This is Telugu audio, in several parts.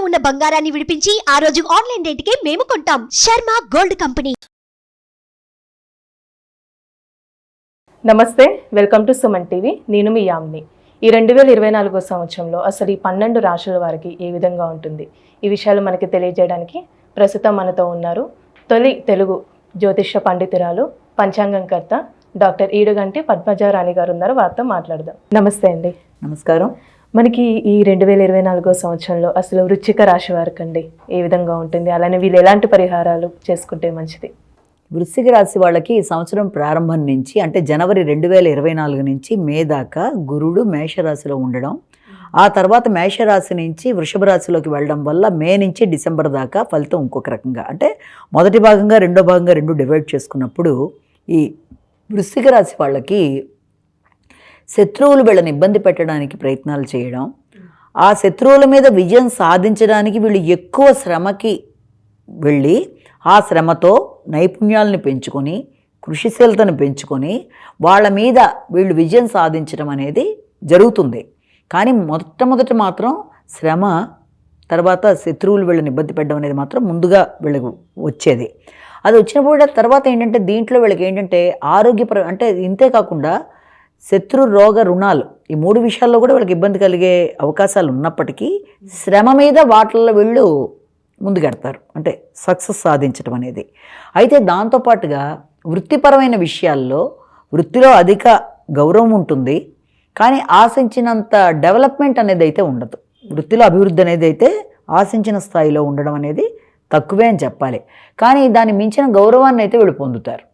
ఉన్న బంగారాన్ని విడిపించి ఆ రోజు ఆన్లైన్ రేటుకే మేము కొంటాం. Sharma gold company. నమస్తే, వెల్కమ్ టు సుమన్ టీవీ. నేను మీ యామ్ని. ఈ 2024 సంవత్సరంలో అసలు ఈ 12 రాశుల వారికి ఏ విధంగా ఉంటుంది, ఈ విషయాలు మనకి తెలియజేయడానికి ప్రస్తుతం మనతో ఉన్నారు తొలి తెలుగు జ్యోతిష్య పండితురాలు, పంచాంగంకర్త డాక్టర్ ఈడుగంటి పద్మజారాణి గారు ఉన్నారు. వారితో మాట్లాడదాం. నమస్తే అండి. నమస్కారం. మనకి ఈ 2024 సంవత్సరంలో అసలు వృశ్చిక రాశి వారికి అండి ఏ విధంగా ఉంటుంది, అలానే వీళ్ళు ఎలాంటి పరిహారాలు చేసుకుంటే మంచిది? వృశ్చిక రాశి వాళ్ళకి ఈ సంవత్సరం ప్రారంభం నుంచి అంటే జనవరి 2024 నుంచి మే దాకా గురుడు మేషరాశిలో ఉండడం, ఆ తర్వాత మేషరాశి నుంచి వృషభ రాశిలోకి వెళ్ళడం వల్ల మే నుంచి డిసెంబర్ దాకా ఫలితం ఇంకొక రకంగా, అంటే మొదటి భాగంగా రెండో భాగంగా రెండు డివైడ్ చేసుకున్నప్పుడు ఈ వృశ్చిక రాశి వాళ్ళకి శత్రువులు వీళ్ళని ఇబ్బంది పెట్టడానికి ప్రయత్నాలు చేయడం, ఆ శత్రువుల మీద విజయం సాధించడానికి వీళ్ళు ఎక్కువ శ్రమకి వెళ్ళి ఆ శ్రమతో నైపుణ్యాలను పెంచుకొని కృషిశీలతను పెంచుకొని వాళ్ళ మీద వీళ్ళు విజయం సాధించడం అనేది జరుగుతుంది. కానీ మొట్టమొదట మాత్రం శ్రమ, తర్వాత శత్రువులు వీళ్ళని ఇబ్బంది పెట్టడం అనేది మాత్రం ముందుగా వీళ్ళకి వచ్చేది. అది వచ్చినప్పుడు తర్వాత ఏంటంటే దీంట్లో వీళ్ళకి ఏంటంటే అంటే ఇంతే కాకుండా శత్రు రోగ రుణాలు, ఈ 3 విషయాల్లో కూడా వీళ్ళకి ఇబ్బంది కలిగే అవకాశాలు ఉన్నప్పటికీ శ్రమ మీద వాటిల్లో వీళ్ళు ముందుకెడతారు, అంటే సక్సెస్ సాధించడం అనేది. అయితే దాంతోపాటుగా వృత్తిపరమైన విషయాల్లో వృత్తిలో అధిక గౌరవం ఉంటుంది, కానీ ఆశించినంత డెవలప్మెంట్ అనేది అయితే ఉండదు. వృత్తిలో అభివృద్ధి అనేది అయితే ఆశించిన స్థాయిలో ఉండడం అనేది తక్కువే అని చెప్పాలి. కానీ దాన్ని మించిన గౌరవాన్ని అయితే వీళ్ళు పొందుతారు,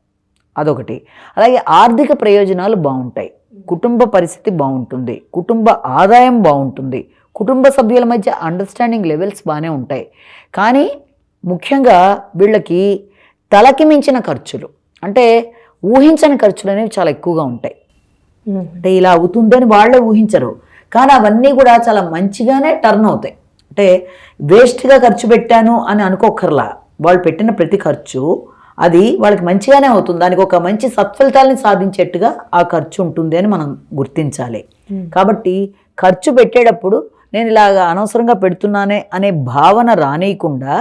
అదొకటి. అలాగే ఆర్థిక ప్రయోజనాలు బాగుంటాయి, కుటుంబ పరిస్థితి బాగుంటుంది, కుటుంబ ఆదాయం బాగుంటుంది, కుటుంబ సభ్యుల మధ్య అండర్స్టాండింగ్ లెవెల్స్ బాగానే ఉంటాయి. కానీ ముఖ్యంగా వీళ్ళకి తలకి మించిన ఖర్చులు, అంటే ఊహించని ఖర్చులు అనేవి చాలా ఎక్కువగా ఉంటాయి. అంటే ఇలా అవుతుందని వాళ్ళే ఊహించరు, కానీ అవన్నీ కూడా చాలా మంచిగానే టర్న్ అవుతాయి. అంటే వేస్ట్గా ఖర్చు పెట్టాను అని అనుకోకర్లా, వాళ్ళు పెట్టిన ప్రతి ఖర్చు అది వాళ్ళకి మంచిగానే అవుతుంది, దానికి ఒక మంచి సత్ఫలితాలని సాధించేట్టుగా ఆ ఖర్చు ఉంటుంది అని మనం గుర్తించాలి. కాబట్టి ఖర్చు పెట్టేటప్పుడు నేను ఇలాగ అనవసరంగా పెడుతున్నానే అనే భావన రానియకుండా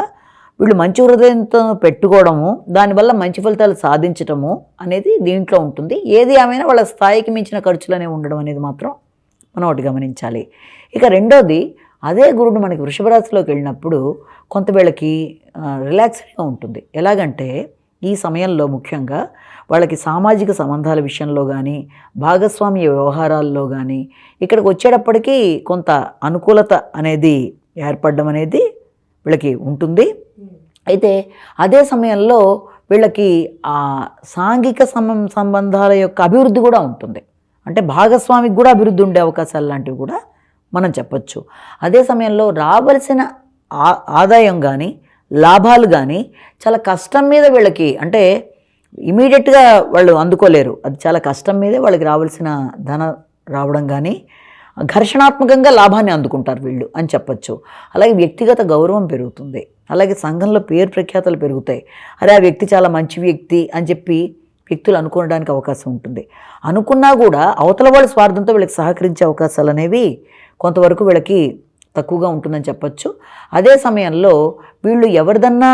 వీళ్ళు మంచి హృదయంతో పెట్టుకోవడము, దానివల్ల మంచి ఫలితాలు సాధించటము అనేది దీంట్లో ఉంటుంది. ఏది ఏమైనా వాళ్ళ స్థాయికి మించిన ఖర్చులు అనేవి ఉండడం అనేది మాత్రం మనం ఒకటి గమనించాలి. ఇక రెండోది, అదే గురుడు మనకి వృషభ రాశిలోకి వెళ్ళినప్పుడు కొంత వీళ్ళకి రిలాక్స్గా ఉంటుంది. ఎలాగంటే ఈ సమయంలో ముఖ్యంగా వాళ్ళకి సామాజిక సంబంధాల విషయంలో కానీ భాగస్వామ్య వ్యవహారాల్లో కానీ ఇక్కడికి వచ్చేటప్పటికీ కొంత అనుకూలత అనేది ఏర్పడడం అనేది వీళ్ళకి ఉంటుంది. అయితే అదే సమయంలో వీళ్ళకి ఆ సాంఘిక సంబంధాల యొక్క అభివృద్ధి కూడా ఉంటుంది, అంటే భాగస్వామికి కూడా అభివృద్ధి ఉండే అవకాశాలు లాంటివి కూడా మనం చెప్పచ్చు. అదే సమయంలో రావలసిన ఆదాయం కానీ లాభాలు కానీ చాలా కష్టం మీద వీళ్ళకి, అంటే ఇమీడియట్గా వాళ్ళు అందుకోలేరు, అది చాలా కష్టం మీదే వాళ్ళకి రావాల్సిన ధన రావడం కానీ ఘర్షణాత్మకంగా లాభాన్ని అందుకుంటారు వీళ్ళు అని చెప్పచ్చు. అలాగే వ్యక్తిగత గౌరవం పెరుగుతుంది, అలాగే సంఘంలో పేరు ప్రఖ్యాతలు పెరుగుతాయి. అరే ఆ వ్యక్తి చాలా మంచి వ్యక్తి అని చెప్పి వ్యక్తులు అనుకోవడానికి అవకాశం ఉంటుంది. అనుకున్నా కూడా అవతల వాళ్ళ స్వార్థంతో వీళ్ళకి సహకరించే అవకాశాలు అనేవి కొంతవరకు వీళ్ళకి తక్కువగా ఉంటుందని చెప్పచ్చు. అదే సమయంలో వీళ్ళు ఎవరిదన్నా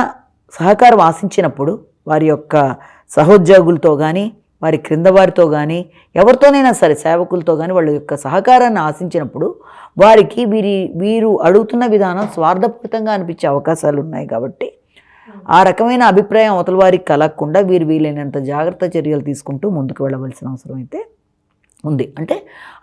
సహకారం ఆశించినప్పుడు వారి యొక్క సహోద్యోగులతో కానీ వారి క్రింద వారితో కానీ ఎవరితోనైనా సరే సేవకులతో కానీ వాళ్ళ యొక్క సహకారాన్ని ఆశించినప్పుడు వారికి వీరు అడుగుతున్న విధానం స్వార్థపూరితంగా అనిపించే అవకాశాలు ఉన్నాయి. కాబట్టి ఆ రకమైన అభిప్రాయం అవతల వారికి కలగకుండా వీలైనంత జాగ్రత్త చర్యలు తీసుకుంటూ ముందుకు వెళ్ళవలసిన అవసరం అయితే ఉంది. అంటే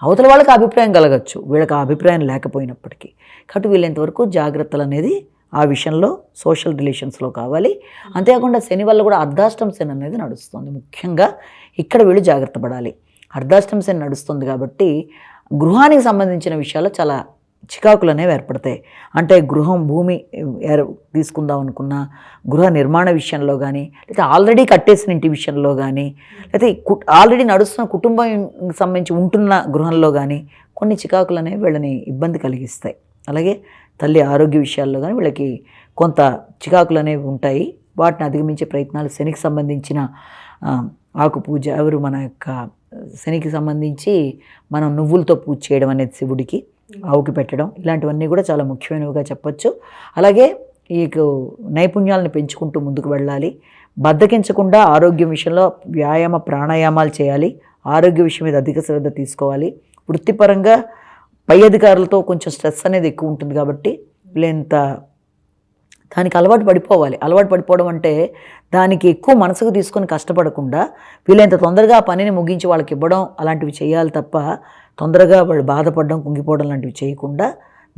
అవతల వాళ్ళకి అభిప్రాయం కలగచ్చు, వీళ్ళకి ఆ అభిప్రాయం లేకపోయినప్పటికీ. కాబట్టి వీళ్ళంతవరకు జాగ్రత్తలు అనేది ఆ విషయంలో సోషల్ రిలేషన్స్లో కావాలి. అంతేకాకుండా శని వల్ల కూడా అర్ధాష్టమ శని అనేది నడుస్తుంది, ముఖ్యంగా ఇక్కడ వీళ్ళు జాగ్రత్త పడాలి. అర్ధాష్టమ శని నడుస్తుంది కాబట్టి గృహానికి సంబంధించిన విషయాల్లో చాలా చికాకులు అనేవి ఏర్పడతాయి. అంటే గృహం, భూమి తీసుకుందాం అనుకున్నా గృహ నిర్మాణ విషయంలో కానీ, లేకపోతే ఆల్రెడీ కట్టేసిన ఇంటి విషయంలో కానీ, లేకపోతే ఆల్రెడీ నడుస్తున్న కుటుంబం సంబంధించి ఉంటున్న గృహంలో కానీ కొన్ని చికాకులు అనేవి వీళ్ళని ఇబ్బంది కలిగిస్తాయి. అలాగే తల్లి ఆరోగ్య విషయాల్లో కానీ వీళ్ళకి కొంత చికాకులు అనేవి ఉంటాయి. వాటిని అధిగమించే ప్రయత్నాలు శనికి సంబంధించిన ఆకు పూజ, ఎవరు మన యొక్క శనికి సంబంధించి మనం నువ్వులతో పూజ చేయడం అనేది శివుడికి, ఆవుకి పెట్టడం ఇలాంటివన్నీ కూడా చాలా ముఖ్యమైనవిగా చెప్పొచ్చు. అలాగే ఈ నైపుణ్యాలను పెంచుకుంటూ ముందుకు వెళ్ళాలి. బద్దకించకుండా ఆరోగ్యం విషయంలో వ్యాయామ ప్రాణాయామాలు చేయాలి. ఆరోగ్య విషయం మీద అధిక శ్రద్ధ తీసుకోవాలి. వృత్తిపరంగా పై అధికారులతో కొంచెం స్ట్రెస్ అనేది ఎక్కువ ఉంటుంది కాబట్టి వీళ్ళంత దానికి అలవాటు పడిపోవాలి. అలవాటు పడిపోవడం అంటే దానికి ఎక్కువ మనసుకు తీసుకొని కష్టపడకుండా వీళ్ళంత తొందరగా ఆ పనిని ముగించి వాళ్ళకి ఇవ్వడం అలాంటివి చేయాలి తప్ప తొందరగా వాళ్ళు బాధపడడం కుంగిపోవడం లాంటివి చేయకుండా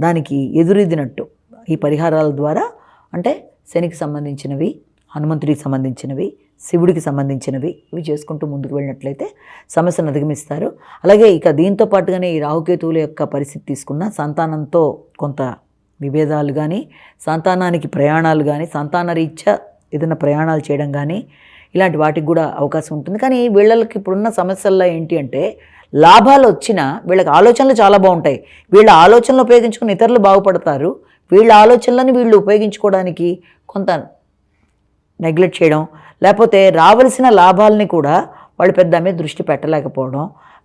దానికి ఎదురెదినట్టు ఈ పరిహారాల ద్వారా అంటే శనికి సంబంధించినవి, హనుమంతుడికి సంబంధించినవి, శివుడికి సంబంధించినవి ఇవి చేసుకుంటూ ముందుకు వెళ్ళినట్లయితే సమస్యను అధిగమిస్తారు. అలాగే ఇక దీంతో పాటుగానే ఈ రాహుకేతువుల యొక్క పరిస్థితి తీసుకున్న సంతానంతో కొంత విభేదాలు కానీ, సంతానానికి ప్రయాణాలు కానీ, సంతాన రీత్యా ఏదైనా ప్రయాణాలు చేయడం కానీ ఇలాంటి వాటికి కూడా అవకాశం ఉంటుంది. కానీ వీళ్ళకి ఇప్పుడున్న సమస్యల్లో ఏంటి అంటే లాభాలు వచ్చినా వీళ్ళకి ఆలోచనలు చాలా బాగుంటాయి. వీళ్ళ ఆలోచనలు ఉపయోగించుకుని ఇతరులు బాగుపడతారు. వీళ్ళ ఆలోచనలను వీళ్ళు ఉపయోగించుకోవడానికి కొంత నెగ్లెక్ట్ చేయడం, లేకపోతే రావలసిన లాభాలని కూడా వాళ్ళు పెద్ద మీద దృష్టి పెట్టలేకపోవడం,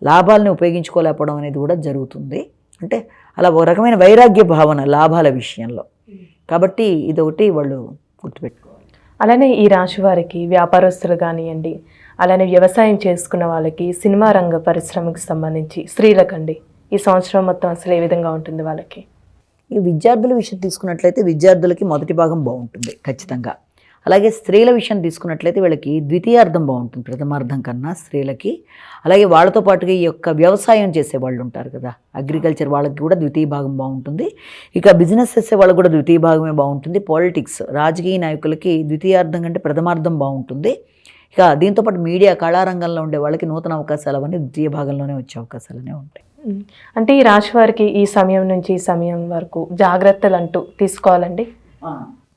లాభాలని ఉపయోగించుకోలేకపోవడం అనేది కూడా జరుగుతుంది. అంటే అలా ఒక రకమైన వైరాగ్య భావన లాభాల విషయంలో. కాబట్టి ఇదొకటి వాళ్ళు గుర్తుపెట్టుకోవాలి. అలానే ఈ రాశి వారికి వ్యాపారస్తులు కానివ్వండి, అలానే వ్యవసాయం చేసుకున్న వాళ్ళకి, సినిమా రంగ పరిశ్రమకు సంబంధించి స్త్రీలకండి ఈ సంవత్సరం మొత్తం అసలు ఏ విధంగా ఉంటుంది వాళ్ళకి? ఈ విద్యార్థుల విషయం తీసుకున్నట్లయితే విద్యార్థులకి మొదటి భాగం బాగుంటుంది ఖచ్చితంగా. అలాగే స్త్రీల విషయం తీసుకున్నట్లయితే వీళ్ళకి ద్వితీయార్థం బాగుంటుంది ప్రథమార్థం కన్నా స్త్రీలకి. అలాగే వాళ్ళతో పాటుగా ఈ యొక్క వ్యవసాయం చేసే వాళ్ళు ఉంటారు కదా, అగ్రికల్చర్ వాళ్ళకి కూడా ద్వితీయ భాగం బాగుంటుంది. ఇక బిజినెస్ చేసే వాళ్ళకి కూడా ద్వితీయ భాగమే బాగుంటుంది. పాలిటిక్స్ రాజకీయ నాయకులకి ద్వితీయార్థం కంటే ప్రథమార్థం బాగుంటుంది. ఇక దీంతోపాటు మీడియా కళారంగంలో ఉండే వాళ్ళకి నూతన అవకాశాలు అవన్నీ ద్వితీయ భాగంలోనే వచ్చే అవకాశాలనే ఉంటాయి. అంటే ఈ రాశి వారికి ఈ సమయం నుంచి ఈ సమయం వరకు జాగ్రత్తలు అంటూ తీసుకోవాలండి?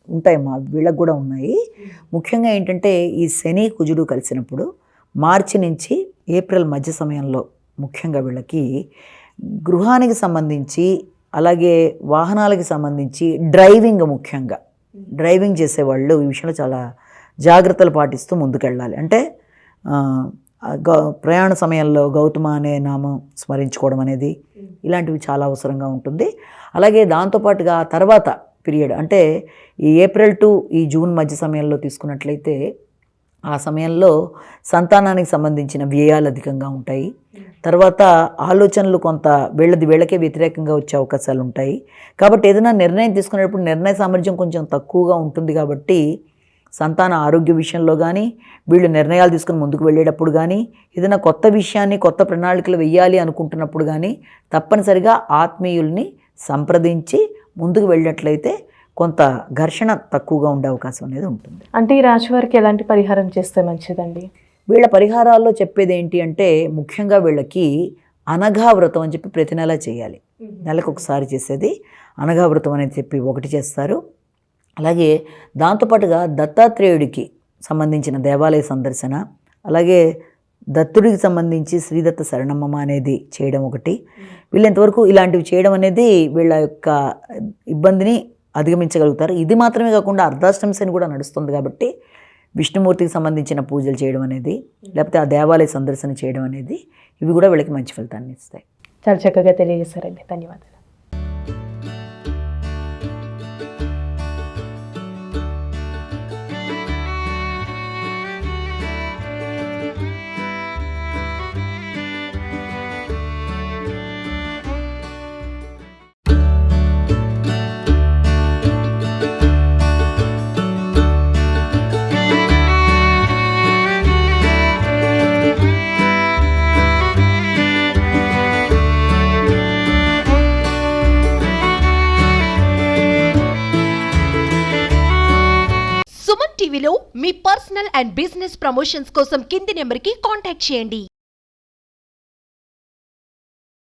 ఉంటాయమ్మా, వీళ్ళకి కూడా ఉన్నాయి. ముఖ్యంగా ఏంటంటే ఈ శని కుజుడు కలిసినప్పుడు మార్చి నుంచి ఏప్రిల్ మధ్య సమయంలో ముఖ్యంగా వీళ్ళకి గృహానికి సంబంధించి అలాగే వాహనాలకి సంబంధించి డ్రైవింగ్, ముఖ్యంగా డ్రైవింగ్ చేసేవాళ్ళు ఈ విషయంలో చాలా జాగ్రత్తలు పాటిస్తూ ముందుకెళ్ళాలి. అంటే ప్రయాణ సమయంలో గౌతమ అనే నామం స్మరించుకోవడం అనేది ఇలాంటివి చాలా అవసరంగా ఉంటుంది. అలాగే దాంతోపాటుగా తర్వాత పీరియడ్ అంటే ఈ ఏప్రిల్ టు ఈ జూన్ మధ్య సమయంలో తీసుకున్నట్లయితే ఆ సమయంలో సంతానానికి సంబంధించిన వ్యయాలు అధికంగా ఉంటాయి. తర్వాత ఆలోచనలు కొంత వీళ్ళకే వ్యతిరేకంగా వచ్చే అవకాశాలు ఉంటాయి. కాబట్టి ఏదైనా నిర్ణయం తీసుకునేటప్పుడు నిర్ణయ సామర్థ్యం కొంచెం తక్కువగా ఉంటుంది. కాబట్టి సంతాన ఆరోగ్య విషయంలో కానీ, వీళ్ళు నిర్ణయాలు తీసుకుని ముందుకు వెళ్ళేటప్పుడు కానీ, ఏదైనా కొత్త విషయాన్ని కొత్త ప్రణాళికలు వెయ్యాలి అనుకుంటున్నప్పుడు కానీ తప్పనిసరిగా ఆత్మీయుల్ని సంప్రదించి ముందుకు వెళ్ళినట్లయితే కొంత ఘర్షణ తక్కువగా ఉండే అవకాశం అనేది ఉంటుంది. అంటే ఈ రాశి వారికి ఎలాంటి పరిహారం చేస్తే మంచిదండి? వీళ్ళ పరిహారాల్లో చెప్పేది ఏంటి అంటే ముఖ్యంగా వీళ్ళకి అనఘా వ్రతం అని చెప్పి ప్రతి నెల చేయాలి. నెలకు ఒకసారి చేసేది అనఘా వ్రతం అనేది చెప్పి ఒకటి చేస్తారు. అలాగే దాంతోపాటుగా దత్తాత్రేయుడికి సంబంధించిన దేవాలయ సందర్శన, అలాగే దత్తుడికి సంబంధించి శ్రీదత్త శరణమ్మ అనేది చేయడం ఒకటి. వీళ్ళంతవరకు ఇలాంటివి చేయడం అనేది వీళ్ళ యొక్క ఇబ్బందిని అధిగమించగలుగుతారు. ఇది మాత్రమే కాకుండా అర్ధాష్టమి శని కూడా నడుస్తుంది కాబట్టి విష్ణుమూర్తికి సంబంధించిన పూజలు చేయడం అనేది, లేకపోతే ఆ దేవాలయ సందర్శన చేయడం అనేది ఇవి కూడా వీళ్ళకి మంచి ఫలితాన్ని ఇస్తాయి. చాలా చక్కగా తెలియజేశారండి, ధన్యవాదాలు. సుమన్ టీవీలో మీ పర్సనల్ అండ్ బిజినెస్ ప్రమోషన్స్ కోసం కింది నెంబర్కి కాంటాక్ట్ చేయండి.